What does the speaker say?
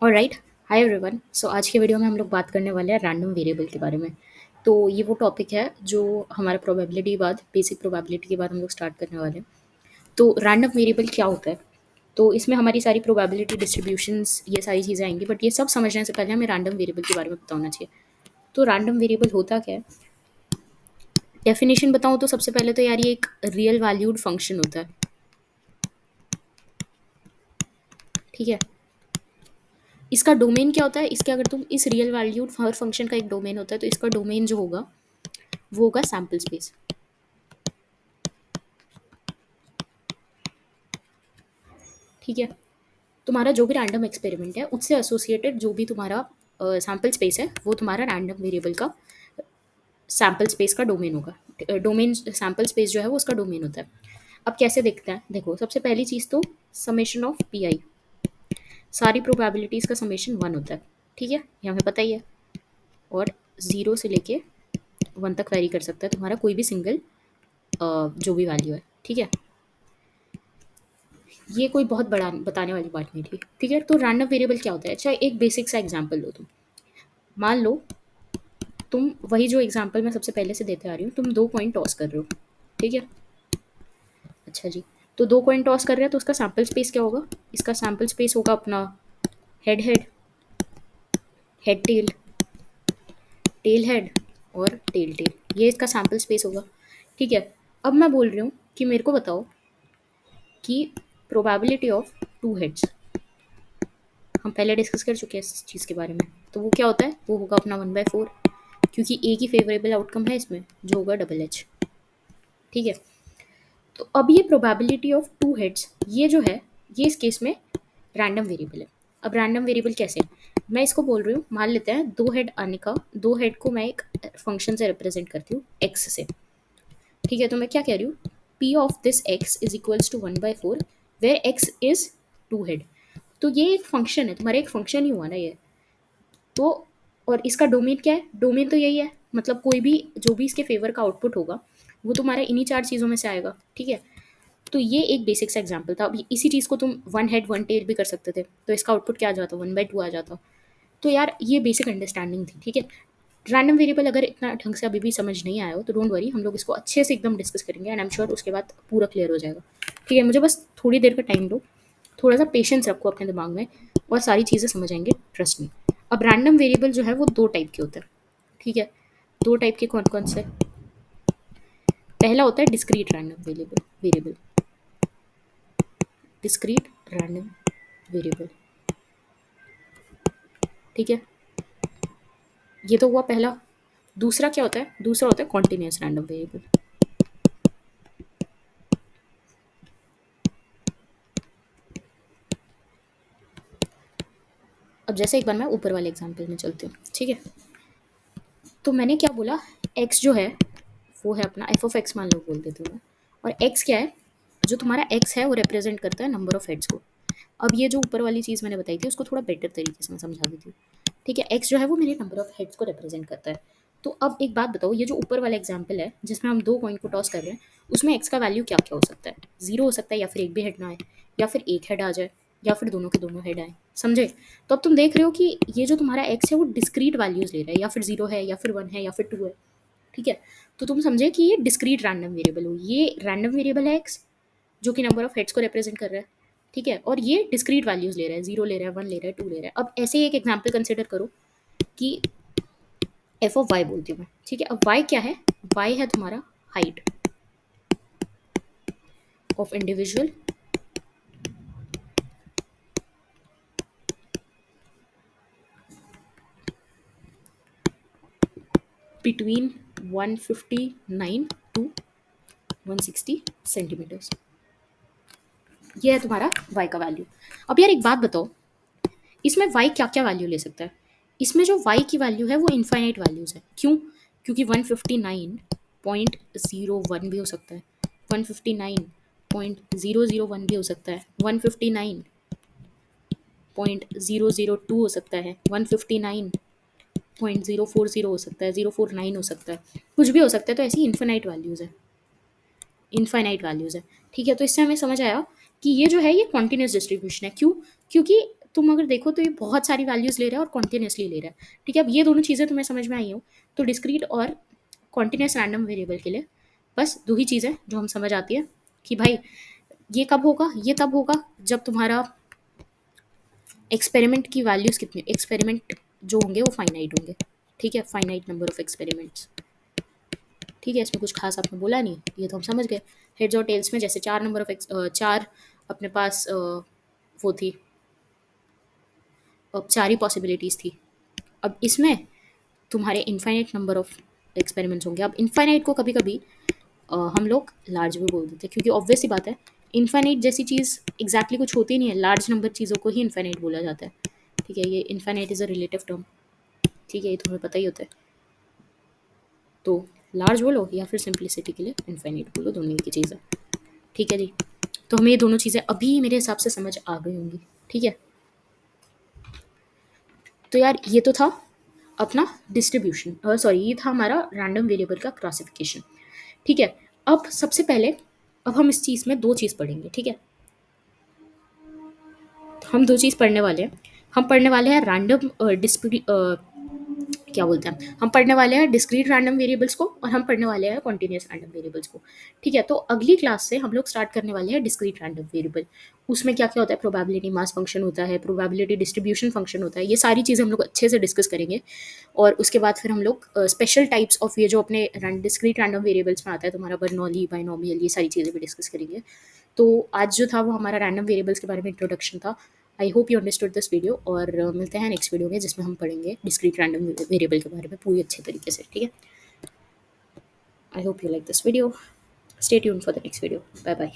Alright. Hi everyone. सो आज के video में हम लोग बात करने वाले हैं रैंडम वेरिएबल के बारे में। तो ये वो टॉपिक है जो हमारा प्रोबेबिलिटी के बाद, बेसिक प्रोबेबिलिटी के बाद हम लोग स्टार्ट करने वाले हैं। तो रैंडम वेरिएबल क्या होता है? तो इसमें हमारी सारी प्रोबेबिलिटी डिस्ट्रीब्यूशंस, ये सारी चीज़ें आएंगी, बट ये सब समझने से पहले हमें रैंडम वेरिएबल के बारे में पता होना चाहिए। तो रैंडम वेरिएबल होता क्या है? डेफिनेशन बताऊँ तो सबसे पहले तो यार ये एक रियल वैल्यूड फंक्शन होता है। ठीक है। इसका डोमेन क्या होता है? इसके अगर तुम इस रियल वैल्यूड हर फंक्शन का एक डोमेन होता है, तो इसका डोमेन जो होगा वो होगा सैम्पल स्पेस। ठीक है। तुम्हारा जो भी रैंडम एक्सपेरिमेंट है उससे एसोसिएटेड जो भी तुम्हारा सैम्पल स्पेस है वो तुम्हारा रैंडम वेरिएबल का सैम्पल स्पेस का डोमेन होगा। डोमेन सैम्पल स्पेस जो है वो उसका डोमेन होता है। अब कैसे देखते हैं? देखो, सबसे पहली चीज़ तो समेशन ऑफ पी आई, सारी प्रोबेबिलिटीज़ का समेशन वन होता है। ठीक है, ये हमें पता ही है। और ज़ीरो से लेके वन तक वेरी कर सकता है तुम्हारा कोई भी सिंगल जो भी वैल्यू है। ठीक है, ये कोई बहुत बड़ा बताने वाली बात नहीं थी। ठीक है, तो रैंडम वेरिएबल क्या होता है? अच्छा, एक बेसिक सा एग्जांपल लो तुम। मान लो तुम वही जो एग्जांपल मैं सबसे पहले से देते आ रही हूँ, तुम दो कॉइन टॉस कर रहे हो। ठीक है। अच्छा जी, तो दो कॉइन टॉस कर रहे हैं तो उसका सैम्पल स्पेस क्या होगा? इसका सैम्पल स्पेस होगा अपना head head, head tail, tail head और टेल टेल। ये इसका सैम्पल स्पेस होगा। ठीक है। अब मैं बोल रही हूँ कि मेरे को बताओ कि प्रोबेबिलिटी ऑफ टू हेड्स, हम पहले डिस्कस कर चुके हैं इस चीज़ के बारे में। तो वो क्या होता है? वो होगा अपना 1/4, क्योंकि एक ही फेवरेबल आउटकम है इसमें जो होगा डबल एच। ठीक है। तो अब ये प्रोबेबिलिटी ऑफ टू हेड्स, ये जो है ये इस केस में रैंडम वेरिएबल है। अब रैंडम वेरिएबल कैसे? मैं इसको बोल रही हूँ, मान लेते हैं दो हेड आने का, दो हेड को मैं एक फंक्शन से रिप्रेजेंट करती हूँ एक्स से। ठीक है, तो मैं क्या कह रही हूँ? P of this X is equals to 1/4 where X is two head. तो ये एक फंक्शन है, तुम्हारा एक फंक्शन ही हुआ ना ये। तो और इसका डोमेन क्या है? डोमेन तो यही है, मतलब कोई भी जो भी इसके फेवर का आउटपुट होगा वो तुम्हारा इन्हीं चार चीज़ों में से आएगा। ठीक है। तो ये एक बेसिक सा एग्जांपल था। अब इसी चीज़ को तुम वन हेड वन टेल भी कर सकते थे, तो इसका आउटपुट क्या आ जाता? 1/2 आ जाता। तो यार ये बेसिक अंडरस्टैंडिंग थी। ठीक है। रैंडम वेरिएबल अगर इतना ढंग से अभी भी समझ नहीं आया हो तो डोंट वरी, हम लोग इसको अच्छे से एकदम डिस्कस करेंगे एंड आई एम श्योर उसके बाद पूरा क्लियर हो जाएगा। ठीक है, मुझे बस थोड़ी देर का टाइम दो, थोड़ा सा पेशेंस रखो अपने दिमाग में और सारी चीज़ें समझ आएंगे, ट्रस्ट मी। अब रैंडम वेरिएबल जो है वो दो टाइप के होते हैं। ठीक है। दो टाइप के कौन कौन से? पहला होता है discrete random variable variable discrete random variable. ठीक है, ये तो हुआ पहला। दूसरा क्या होता है? दूसरा होता है कॉन्टिन्यूस रैंडम वेरिएबल। अब जैसे एक बार मैं ऊपर वाले एग्जांपल में चलती हूँ। ठीक है, तो मैंने क्या बोला? एक्स जो है वो है अपना एफ ऑफ एक्स, मान लो बोल देती हूँ मैं। और एक्स क्या है? जो तुम्हारा एक्स है वो रिप्रेजेंट करता है नंबर ऑफ हेड्स को। अब ये जो ऊपर वाली चीज़ मैंने बताई थी उसको थोड़ा बेटर तरीके से मैं समझा देती हूँ। ठीक है, एक्स जो है वो मेरे नंबर ऑफ हेड्स को रिप्रेजेंट करता है। तो अब एक बात बताओ, ये जो ऊपर वाला एग्जाम्पल है जिसमें हम दो कॉइन को टॉस कर रहे हैं, उसमें एक्स का वैल्यू क्या क्या हो सकता है? जीरो हो सकता है, या फिर एक भी हेड ना आए, या फिर एक हेड आ जाए, या फिर दोनों के दोनों हेड आए। समझे? तो अब तुम देख रहे हो कि ये जो तुम्हारा एक्स है वो डिस्क्रीट वैल्यूज ले रहा है, या फिर जीरो है, या फिर वन है, या फिर टू है। ठीक है, तो तुम समझे कि ये डिस्क्रीट रैंडम वेरिएबल हो, ये रैंडम वेरिएबल है एक्स जो कि नंबर ऑफ हेड्स को रिप्रेजेंट कर रहा है। ठीक है, और ये डिस्क्रीट वैल्यूज ले रहा है, जीरो ले रहा है, वन ले रहा है, टू ले रहा है। अब ऐसे ही एक एग्जांपल कंसिडर करो कि एफ ऑफ वाई बोलती हूँ मैं। ठीक है, अब वाई क्या है? वाई है तुम्हारा height of individual between 159 to 160 centimetres. ये है तुम्हारा वाई का वैल्यू। अब यार एक बात बताओ, इसमें वाई क्या क्या वैल्यू ले सकता है? इसमें जो वाई की वैल्यू है वो इनफाइनाइट वैल्यूज है। क्यों? क्योंकि 159.001 भी हो सकता है, 159.001 भी हो सकता है, 159.002 हो सकता है, 159.040 हो सकता है, 049 हो सकता है, कुछ भी हो सकता है। तो ऐसी इन्फाइनाइट वैल्यूज है, इनफाइनाइट वैल्यूज है। ठीक है, तो इससे हमें समझ आया कि ये जो है ये कॉन्टिन्यूस डिस्ट्रीब्यूशन है। क्यों? क्योंकि तुम अगर देखो तो ये बहुत सारी वैल्यूज़ ले रहा है और कॉन्टिन्यूसली ले रहा है। ठीक है, अब ये दोनों चीज़ें तुम्हें समझ में आई हो, तो डिस्क्रीट और कॉन्टिन्यूस रैंडम वेरिएबल के लिए बस 2 ही चीज़ें जो हम समझ आती है कि भाई ये कब होगा, ये तब होगा जब तुम्हारा एक्सपेरिमेंट की वैल्यूज़ कितनी, एक्सपेरिमेंट जो होंगे वो फाइनाइट होंगे। ठीक है, फाइनाइट नंबर ऑफ एक्सपेरिमेंट्स। ठीक है, इसमें कुछ खास आपने बोला नहीं, ये तो हम समझ गए। हेड्स और टेल्स में जैसे 4 नंबर ऑफ चार अपने पास वो थी, 4 ही पॉसिबिलिटीज़ थी। अब इसमें तुम्हारे इनफाइनाइट नंबर ऑफ एक्सपेरिमेंट्स होंगे। अब इनफाइनाइट को कभी कभी हम लोग लार्ज भी बोल देते हैं, क्योंकि ऑब्वियस सी बात है इनफाइनाइट जैसी चीज़ एग्जैक्टली कुछ होती नहीं है, लार्ज नंबर चीज़ों को ही इनफाइनाइट बोला जाता है। ठीक है, ये infinite is a relative term. ठीक है, ये तुम्हें पता ही होता है। तो लार्ज बोलो या फिर सिंप्लिसिटी के लिए इनफाइनाइट बोलो, दोनों एक ही चीज़ है। ठीक है जी, तो हमें ये दोनों चीज़ें अभी मेरे हिसाब से समझ आ गई होंगी। ठीक है, तो यार ये तो था अपना डिस्ट्रीब्यूशन, सॉरी ये था हमारा रैंडम वेरिएबल का क्लासिफिकेशन। ठीक है, अब सबसे पहले अब हम इस चीज़ में 2 चीज़ पढ़ेंगे। ठीक है, हम 2 चीज़ पढ़ने वाले हैं। हम पढ़ने वाले हैं रैंडम क्या बोलते हैं, हम पढ़ने वाले हैं डिस्क्रीट रैंडम वेरिएबल्स को, और हम पढ़ने वाले हैं कॉन्टिन्यूस रैंडम वेरिएबल्स को। ठीक है, तो अगली क्लास से हम लोग स्टार्ट करने वाले हैं डिस्क्रीट रैंडम वेरिएबल। उसमें क्या क्या होता है, प्रोबेबिलिटी मास फंक्शन होता है, प्रोबेबिलिटी डिस्ट्रीब्यूशन फंक्शन होता है, ये सारी चीज़ें हम लोग अच्छे से डिस्कस करेंगे। और उसके बाद फिर हम लोग स्पेशल टाइप्स ऑफ ये जो अपने डिस्क्रीट रैंडम वेरिएबल्स में आता है तुम्हारा बर्नौली, बाइनोमियल, ये सारी चीज़ें भी डिस्कस करेंगे। तो आज जो था वो हमारा रैंडम वेरिएबल्स के बारे में इंट्रोडक्शन था। आई hope you understood this video, और मिलते हैं नेक्स्ट वीडियो में जिसमें हम पढ़ेंगे डिस्क्रीट रैंडम वेरिएबल के बारे में पूरी अच्छे तरीके से। ठीक है, I hope you like this video, stay tuned for the next video, bye bye.